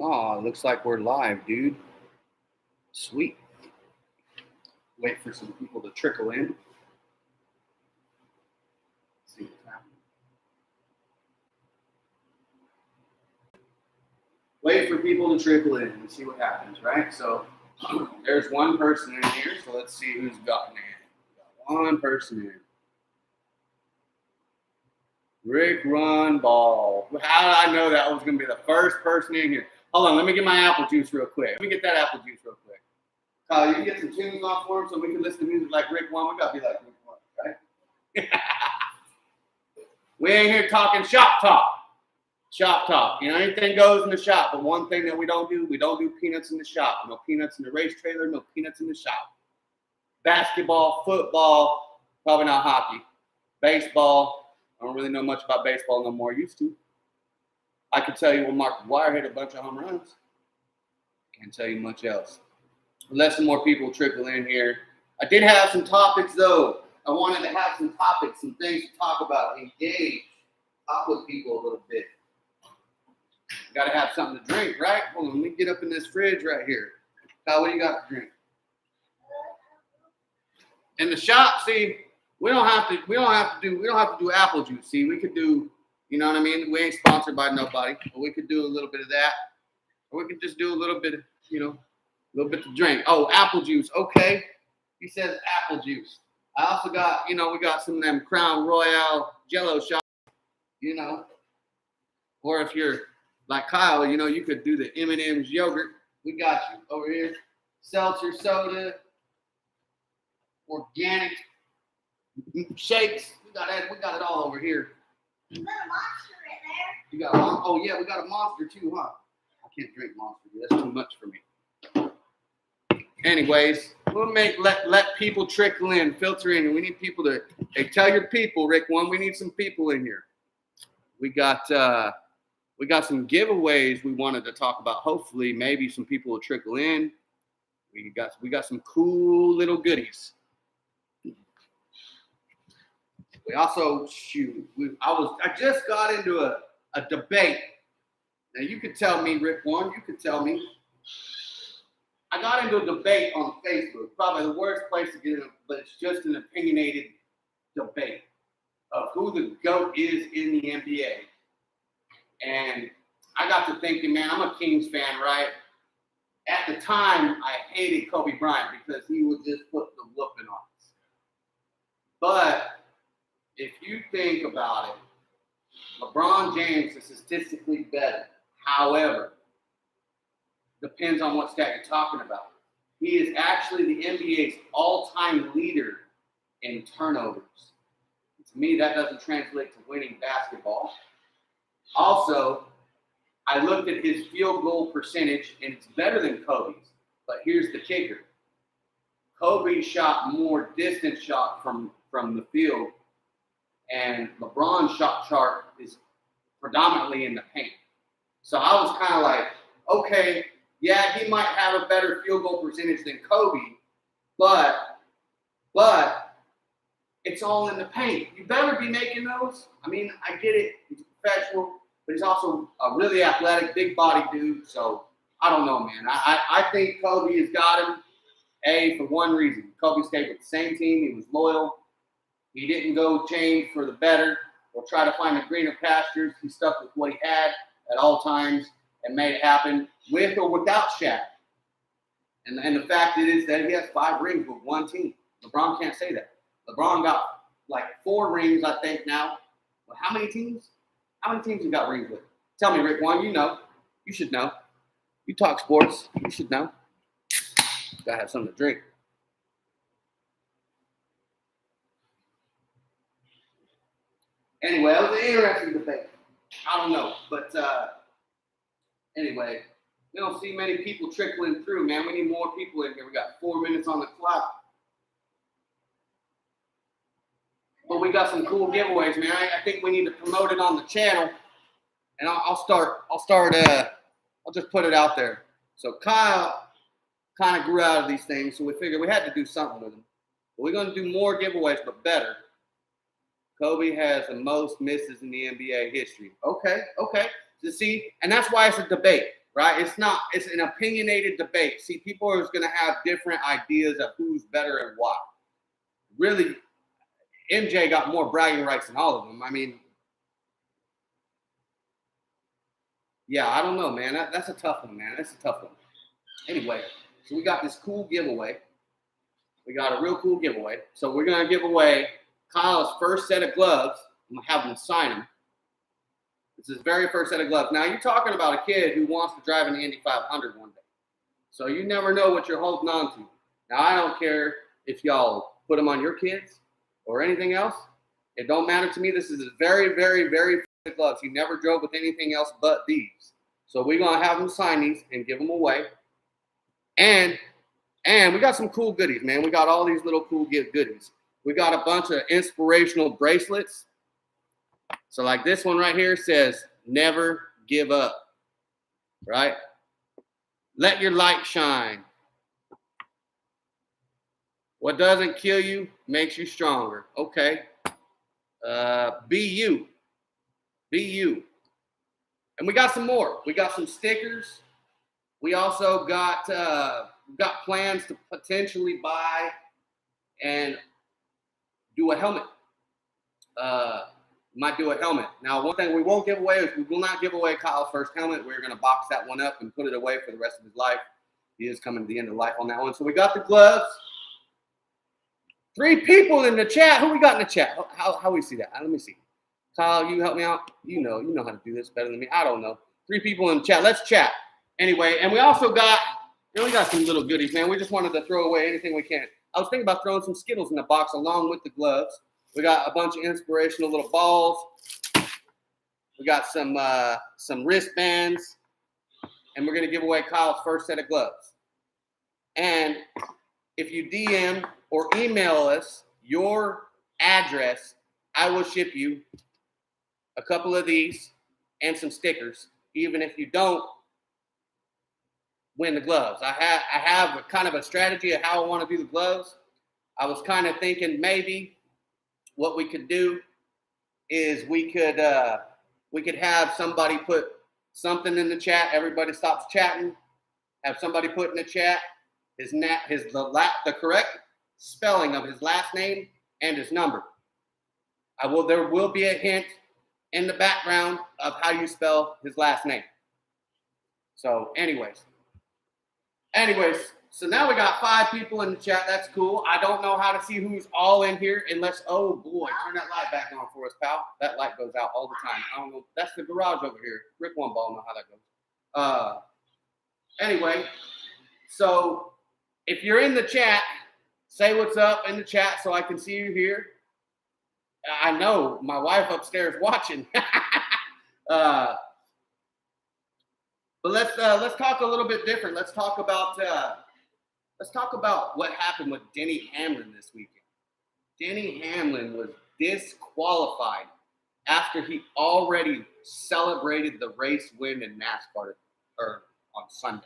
Oh, it looks like we're live, dude. Sweet. Wait for some people to trickle in. See what's happening. Wait for people to trickle in and see what happens, right? So there's one person in here, so let's see who's gotten in. Got one person in. Rick Run Ball. How did I know that was going to be the first person in here? Hold on, let me get my apple juice real quick. Let me get that apple juice real quick. Kyle, you can get some tunes on for him so we can listen to music like Rick One. We got to be like Rick One, right? We ain't here talking shop talk. Shop talk. You know, anything goes in the shop, but one thing that we don't do peanuts in the shop. No peanuts in the race trailer, no peanuts in the shop. Basketball, football, probably not hockey. Baseball. I don't really know much about baseball no more. Used to. I could tell you when Mark McGwire hit a bunch of home runs. Can't tell you much else. Let some more people trickle in here. I did have some topics, though. I wanted to have some topics, some things to talk about, engage, talk with people a little bit. Got to have something to drink, right? Hold on, let me get up in this fridge right here. Kyle, what do you got to drink? In the shop, see, we don't have to do apple juice. See, we could do, you know what I mean? We ain't sponsored by nobody, but we could do a little bit of that, or we could just do a little bit of, you know, a little bit to drink. Oh, apple juice. Okay. He says apple juice. I also got, you know, we got some of them Crown Royale Jello shots, you know. Or if you're like Kyle, you know, you could do the M&M's yogurt. We got you over here. Seltzer soda, organic shakes. We got it all over here. You got a Monster in there. You got one? Oh yeah, we got a Monster too, huh? I can't drink Monster. That's too much for me. Anyways, we'll let people trickle in, filter in, and we need people to tell your people, Rick One. We need some people in here. We got some giveaways we wanted to talk about. Hopefully, maybe some people will trickle in. We got some cool little goodies. We also I just got into a debate. Now you could tell me, Rick One, you could tell me. I got into a debate on Facebook. Probably the worst place to get in, but it's just an opinionated debate of who the GOAT is in the NBA. And I got to thinking, man, I'm a Kings fan, right? At the time, I hated Kobe Bryant because he would just put the whooping on us. But if you think about it, LeBron James is statistically better. However, depends on what stat you're talking about. He is actually the NBA's all-time leader in turnovers. To me, that doesn't translate to winning basketball. Also, I looked at his field goal percentage, and it's better than Kobe's. But here's the kicker. Kobe shot more distance shot from the field, and LeBron's shot chart is predominantly in the paint. So I was kind of like, okay, yeah, he might have a better field goal percentage than Kobe, but it's all in the paint. You better be making those. I mean, I get it. He's a professional, but he's also a really athletic, big body dude. So I don't know, man. I think Kobe has got him, for one reason. Kobe stayed with the same team. He was loyal. He didn't go change for the better or try to find the greener pastures. He stuck with what he had at all times and made it happen with or without Shaq. And the fact is that he has 5 rings with one team. LeBron can't say that. LeBron got like 4 rings, I think, now. Well, how many teams? How many teams he got rings with? Tell me, Rick One, you know. You should know. You talk sports. You should know. Gotta have something to drink. Anyway, it was an interesting debate. I don't know. But anyway, we don't see many people trickling through, man. We need more people in here. We got 4 minutes on the clock. But we got some cool giveaways, man. I think we need to promote it on the channel. And I'll just put it out there. So Kyle kind of grew out of these things, so we figured we had to do something with them. But we're going to do more giveaways, but better. Kobe has the most misses in the NBA history. Okay. So see, and that's why it's a debate, right? It's an opinionated debate. See, people are going to have different ideas of who's better and why. Really, MJ got more bragging rights than all of them. I mean, yeah, I don't know, man. That's a tough one, man. That's a tough one. Anyway, so we got this cool giveaway. We got a real cool giveaway. So we're going to give away Kyle's first set of gloves. I'm going to have him sign them. It's his very first set of gloves. Now, you're talking about a kid who wants to drive an Indy 500 one day. So you never know what you're holding on to. Now, I don't care if y'all put them on your kids or anything else. It don't matter to me. This is his very, very, very first gloves. He never drove with anything else but these. So we're going to have him sign these and give them away. And we got some cool goodies, man. We got all these little cool goodies. We got a bunch of inspirational bracelets. So like this one right here says, never give up, right? Let your light shine. What doesn't kill you makes you stronger. Okay. Be you. Be you. And we got some more. We got some stickers. We also got plans to potentially buy and do a helmet. Might do a helmet. Now, one thing we won't give away is we will not give away Kyle's first helmet. We're going to box that one up and put it away for the rest of his life. He is coming to the end of life on that one. So we got the gloves. 3 people in the chat. Who we got in the chat? How we see that? Let me see. Kyle, you help me out. You know how to do this better than me. I don't know. 3 people in the chat. Let's chat. Anyway, and we also got, we got some little goodies, man. We just wanted to throw away anything we can. I was thinking about throwing some Skittles in the box along with the gloves. We got a bunch of inspirational little balls. We got some wristbands. And we're going to give away Kyle's first set of gloves. And if you DM or email us your address, I will ship you a couple of these and some stickers, even if you don't win the gloves. I have a kind of a strategy of how I want to do the gloves. I was kind of thinking maybe what we could do is we could have somebody put something in the chat. Everybody stops chatting. Have somebody put in the chat the correct spelling of his last name and his number. There will be a hint in the background of how you spell his last name. So, anyways, so now we got 5 people in the chat. That's cool. I don't know how to see who's all in here unless, oh boy, turn that light back on for us, pal. That light goes out all the time. I don't know. That's the garage over here. Rick One Ball know how that goes. Anyway, so if you're in the chat, say what's up in the chat so I can see you here. I know my wife upstairs watching. But let's talk a little bit different. Let's talk about what happened with Denny Hamlin this weekend. Denny Hamlin was disqualified after he already celebrated the race win in NASCAR on Sunday.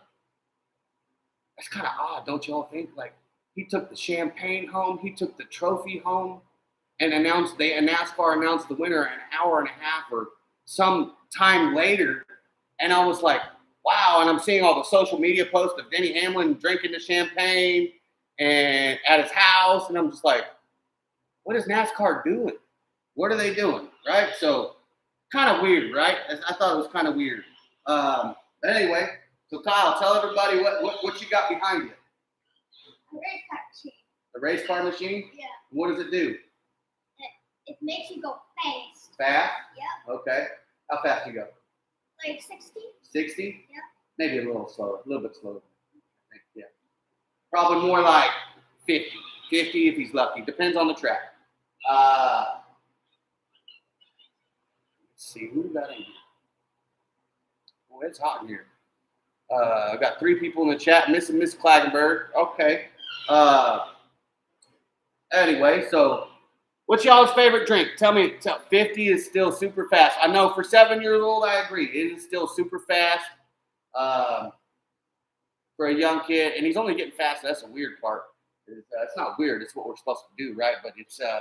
That's kind of odd, don't y'all think? Like, he took the champagne home, he took the trophy home, and NASCAR announced the winner an hour and a half or some time later. And I was like, wow. And I'm seeing all the social media posts of Denny Hamlin drinking the champagne and at his house. And I'm just like, what is NASCAR doing? What are they doing? Right? So kind of weird, right? I thought it was kind of weird. But anyway, so Kyle, tell everybody what you got behind you. A race car machine. The race car machine? Yeah. What does it do? It makes you go fast. Fast? Yep. Okay. How fast do you go? Like 60? 60? Yep. Maybe a little slower, a little bit slower. I think, yeah. Probably more like 50. 50 if he's lucky. Depends on the track. Let's see, who got in here? Oh, it's hot in here. I got 3 people in the chat. Miss Klagenberg. Okay. Anyway, so what's y'all's favorite drink? Tell me. 50 is still super fast. I know for 7-year-old, I agree. It is still super fast for a young kid. And he's only getting faster. That's the weird part. It's not weird. It's what we're supposed to do, right? But it's I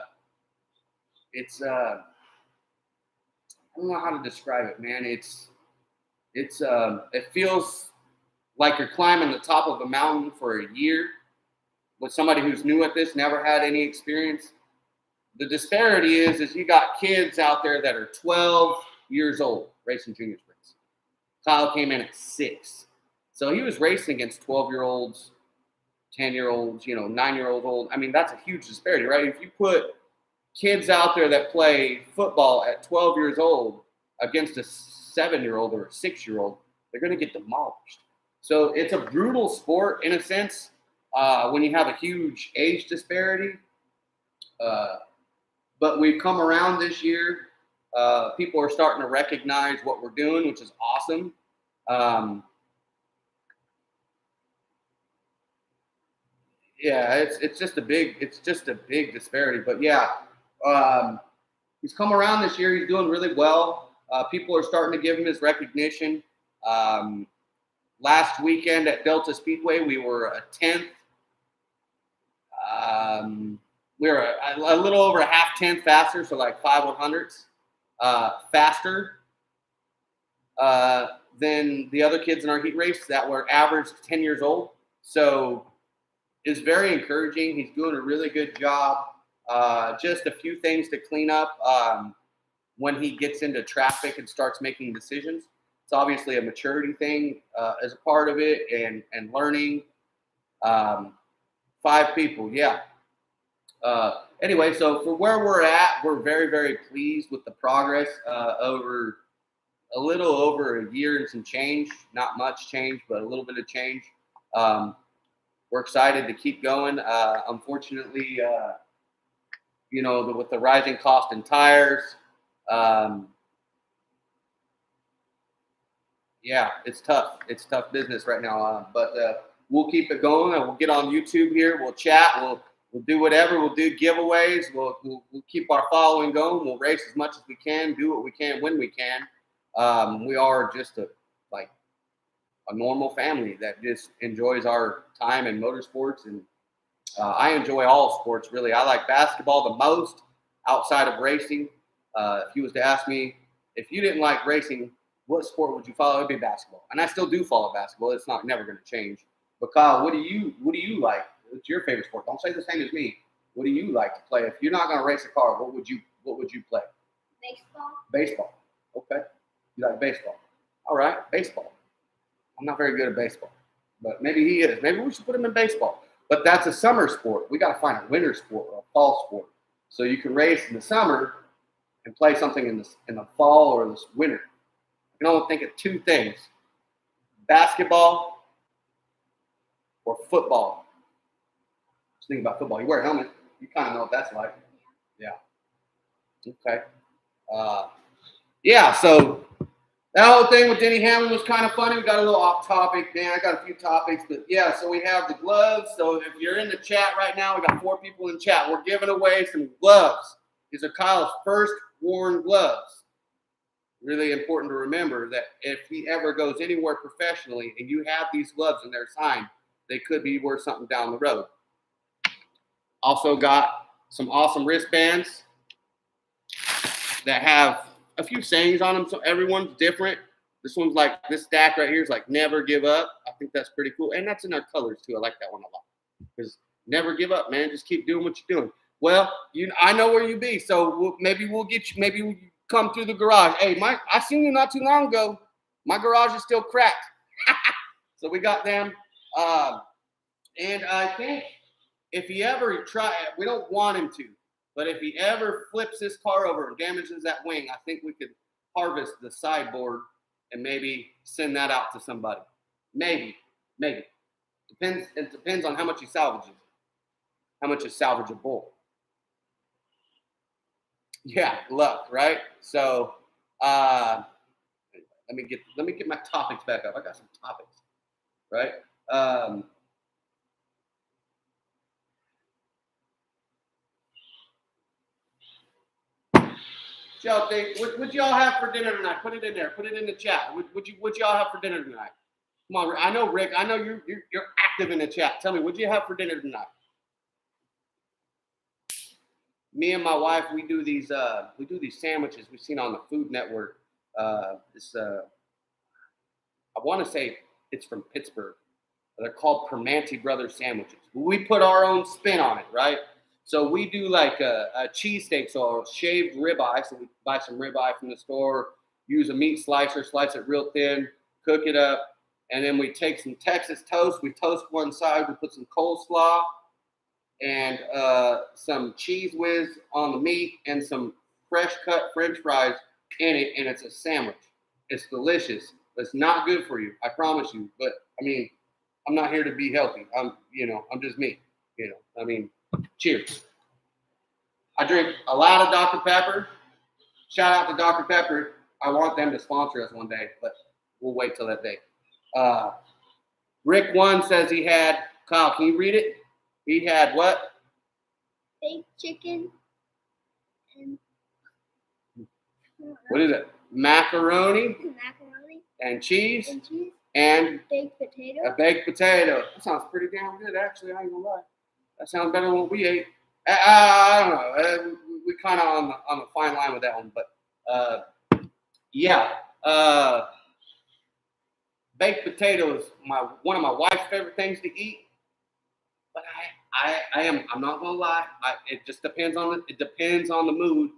don't know how to describe it, man. It feels like you're climbing the top of a mountain for a year with somebody who's new at this, never had any experience. The disparity is you got kids out there that are 12 years old racing junior sprints. Kyle came in at 6. So he was racing against 12-year-olds, 10-year-olds, 9-year-old old. I mean, that's a huge disparity, right? If you put kids out there that play football at 12 years old against a 7-year-old or a 6-year-old, they're going to get demolished. So it's a brutal sport in a sense when you have a huge age disparity. But we've come around this year. People are starting to recognize what we're doing, which is awesome. Yeah, it's just a big disparity. But yeah, he's come around this year. He's doing really well. People are starting to give him his recognition. Last weekend at Delta Speedway, we were a 10th. We were a little over a half 10th faster, so like 5/100ths faster than the other kids in our heat race that were average 10 years old. So it's very encouraging. He's doing a really good job. Just a few things to clean up when he gets into traffic and starts making decisions. It's obviously a maturity thing as a part of it and learning. 5 people, yeah. Anyway, so for where we're at, we're very, very pleased with the progress over a little over a year and some change. Not much change, but a little bit of change. We're excited to keep going. Unfortunately, with the rising cost in tires, yeah, it's tough. It's tough business right now. But we'll keep it going. We'll get on YouTube here. We'll chat. We'll do whatever. We'll do giveaways. We'll keep our following going. We'll race as much as we can. Do what we can when we can. We are just a normal family that just enjoys our time in motorsports, and I enjoy all sports really. I like basketball the most outside of racing. If you was to ask me if you didn't like racing, what sport would you follow? It'd be basketball, and I still do follow basketball. It's never going to change. But Kyle, what do you like? What's your favorite sport? Don't say the same as me. What do you like to play? If you're not going to race a car, what would you play? Baseball. Baseball. Okay. You like baseball. All right. Baseball. I'm not very good at baseball, but maybe he is. Maybe we should put him in baseball. But that's a summer sport. We got to find a winter sport or a fall sport. So you can race in the summer and play something in the fall or this winter. I can only think of 2 things: basketball or football. Just think about football. You wear a helmet. You kind of know what that's like. Yeah. Okay. Yeah, so that whole thing with Denny Hamlin was kind of funny. We got a little off topic, man. I got a few topics, but yeah, so we have the gloves. So if you're in the chat right now, we got 4 people in chat. We're giving away some gloves. These are Kyle's first worn gloves. Really important to remember that if he ever goes anywhere professionally and you have these gloves and they're signed, they could be worth something down the road. Also got some awesome wristbands that have a few sayings on them, so everyone's different. This one's like, this stack right here is like never give up. I think that's pretty cool, and that's in our colors too. I like that one a lot because never give up, man. Just keep doing what you're doing. Well, I know where you be, so maybe we'll get you. Maybe we come through the garage. Hey, Mike, I seen you not too long ago. My garage is still cracked, so we got them. And I think if he ever we don't want him to. But if he ever flips this car over and damages that wing, I think we could harvest the sideboard and maybe send that out to somebody. Maybe. It depends on how much he salvages. How much is salvageable. Yeah, luck, right? So let me get my topics back up. I got some topics, right? Y'all think? What y'all have for dinner tonight? Put it in there. Put it in the chat. What y'all have for dinner tonight? Come on, I know Rick. I know you're active in the chat. Tell me, what you have for dinner tonight? Me and my wife, we do these sandwiches we've seen on the Food Network. I want to say it's from Pittsburgh. They're called Permanente Brothers sandwiches. We put our own spin on it, right? So we do like a cheesesteak, so a shaved ribeye. So we buy some ribeye from the store, use a meat slicer, slice it real thin, cook it up, and then we take some Texas toast. We toast one side. We put some coleslaw and some cheese whiz on the meat and some fresh cut French fries in it, and it's a sandwich. It's delicious. It's not good for you, I promise you. But I mean, I'm not here to be healthy. I'm just me. I mean, cheers. I drink a lot of Dr. Pepper. Shout out to Dr. Pepper. I want them to sponsor us one day, but we'll wait till that day. Rick One says he had, Kyle, can you read it? He had what? Baked chicken and What is it? Macaroni macaroni and cheese and cheese and baked potato. a baked potato. That sounds pretty damn good, actually. I ain't gonna lie. That sounds better than what we ate. I don't know. We kind of on the fine line with that one, but yeah. Baked potato is one of my wife's favorite things to eat. But I'm not gonna lie. It just depends on the mood.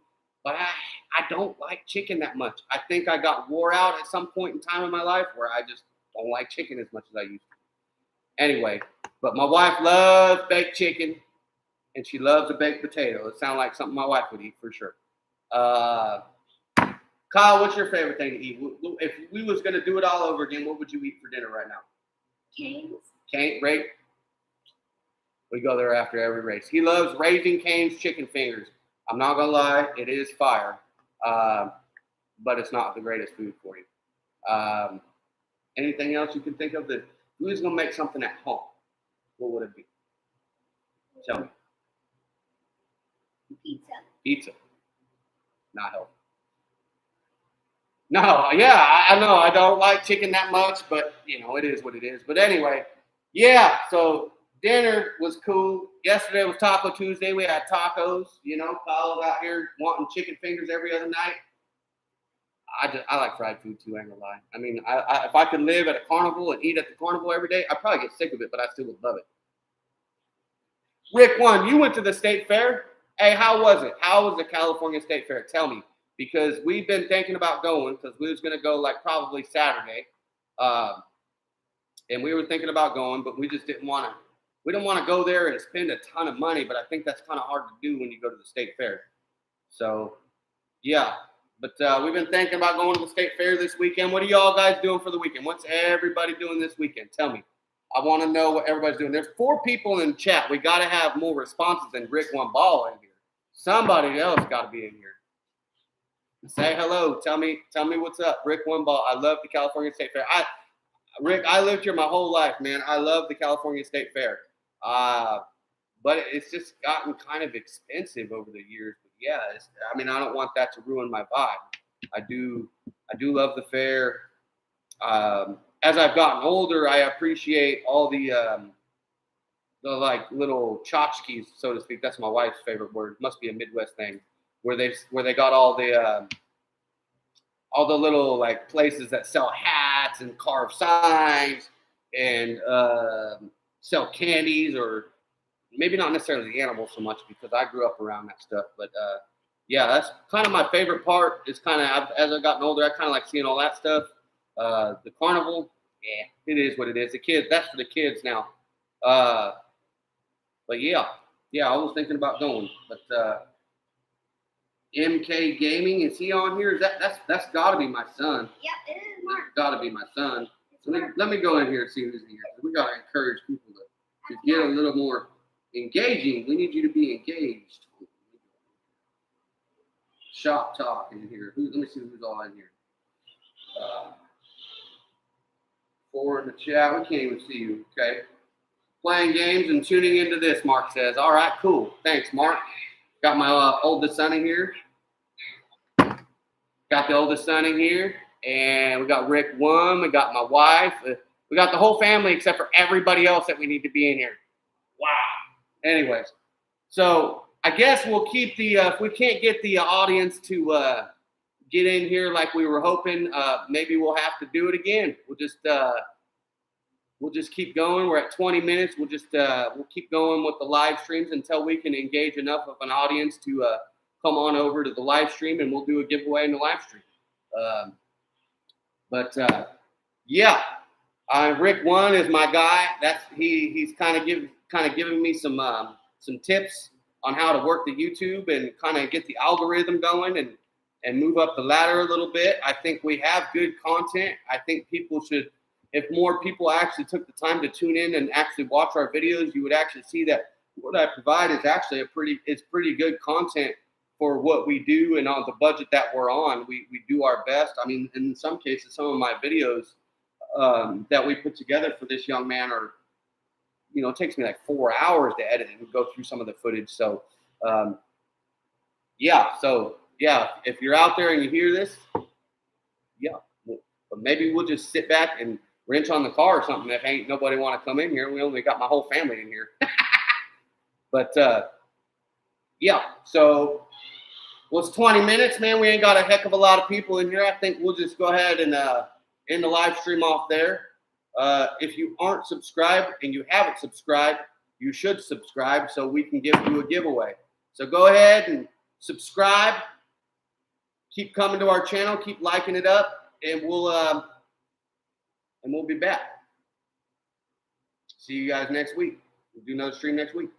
But I don't like chicken that much. I think I got wore out at some point in time in my life where I just don't like chicken as much as I used to. Anyway, but my wife loves baked chicken, and she loves a baked potato. It sounds like something my wife would eat for sure. Kyle, what's your favorite thing to eat? If we was gonna do it all over again, what would you eat for dinner right now? Canes. Right? We go there after every race. He loves Raising Cane's chicken fingers. I'm not gonna lie, it is fire, but it's not the greatest food for you. Anything else you can think of that who's gonna make something at home? What would it be? Tell me. Pizza. Not healthy. No, yeah, I know I don't like chicken that much, but it is what it is. But anyway, yeah. So dinner was cool. Yesterday was Taco Tuesday. We had tacos. Kyle's out here wanting chicken fingers every other night. I like fried food too. I ain't gonna lie. I mean, if I could live at a carnival and eat at the carnival every day, I'd probably get sick of it, but I still would love it. Rick One, you went to the state fair. Hey, how was it? How was the California State Fair? Tell me, because we've been thinking about going because we was gonna go like probably Saturday, and we were thinking about going, but we just didn't want to. We don't want to go there and spend a ton of money, but I think that's kind of hard to do when you go to the state fair. So, yeah. But we've been thinking about going to the state fair this weekend. What are y'all guys doing for the weekend? What's everybody doing this weekend? Tell me. I want to know what everybody's doing. There's 4 people in chat. We got to have more responses than Rick One Ball in here. Somebody else got to be in here. Say hello. Tell me what's up. Rick One Ball. I love the California State Fair. Rick, I lived here my whole life, man. I love the California State Fair. But it's just gotten kind of expensive over the years. But yeah, I don't want that to ruin my vibe. I do love the fair. As I've gotten older, I appreciate all the like little tchotchkes, so to speak. That's my wife's favorite word. Must be a Midwest thing, where they got all the little like places that sell hats and carve signs and sell candies, or maybe not necessarily the animals so much because I grew up around that stuff. But yeah, that's kind of my favorite part. Is kind of as I've gotten older, I kind of like seeing all that stuff. The carnival, yeah, it is what it is. The kids, that's for the kids now. But yeah, I was thinking about going. But MK Gaming, is he on here? That's got to be my son. Yep, it is Mark. Got to be my son. Let me go in here and see who's in here. We got to encourage people to get a little more engaging. We need you to be engaged. Shop talk in here. Let me see who's all in here. 4 in the chat. We can't even see you. Okay. Playing games and tuning into this, Mark says. All right, cool. Thanks, Mark. Got my oldest son in here. Got the oldest son in here. And we got Rick One. We got my wife. We got the whole family except for everybody else that we need to be in here. Wow. Anyways, so I guess we'll keep the if we can't get the audience to get in here like we were hoping. Maybe we'll have to do it again. We'll just keep going. We're at 20 minutes. We'll keep going with the live streams until we can engage enough of an audience to come on over to the live stream, and we'll do a giveaway in the live stream. Yeah, Rick One is my guy. He's kind of giving me some tips on how to work the YouTube and kind of get the algorithm going and move up the ladder a little bit. I think we have good content. I think people should, if more people actually took the time to tune in and actually watch our videos, you would actually see that what I provide is actually pretty good content for what we do and on the budget that we're on. We do our best. I mean, in some cases, some of my videos that we put together for this young man are, it takes me like 4 hours to edit and go through some of the footage. So, if you're out there and you hear this, but maybe we'll just sit back and wrench on the car or something if ain't nobody want to come in here. We only got my whole family in here. But, so it's 20 minutes, man. We ain't got a heck of a lot of people in here. I think we'll just go ahead and end the live stream off there. If you aren't subscribed and you haven't subscribed, you should subscribe so we can give you a giveaway. So go ahead and subscribe. Keep coming to our channel. Keep liking it up, and we'll be back. See you guys next week. We'll do another stream next week.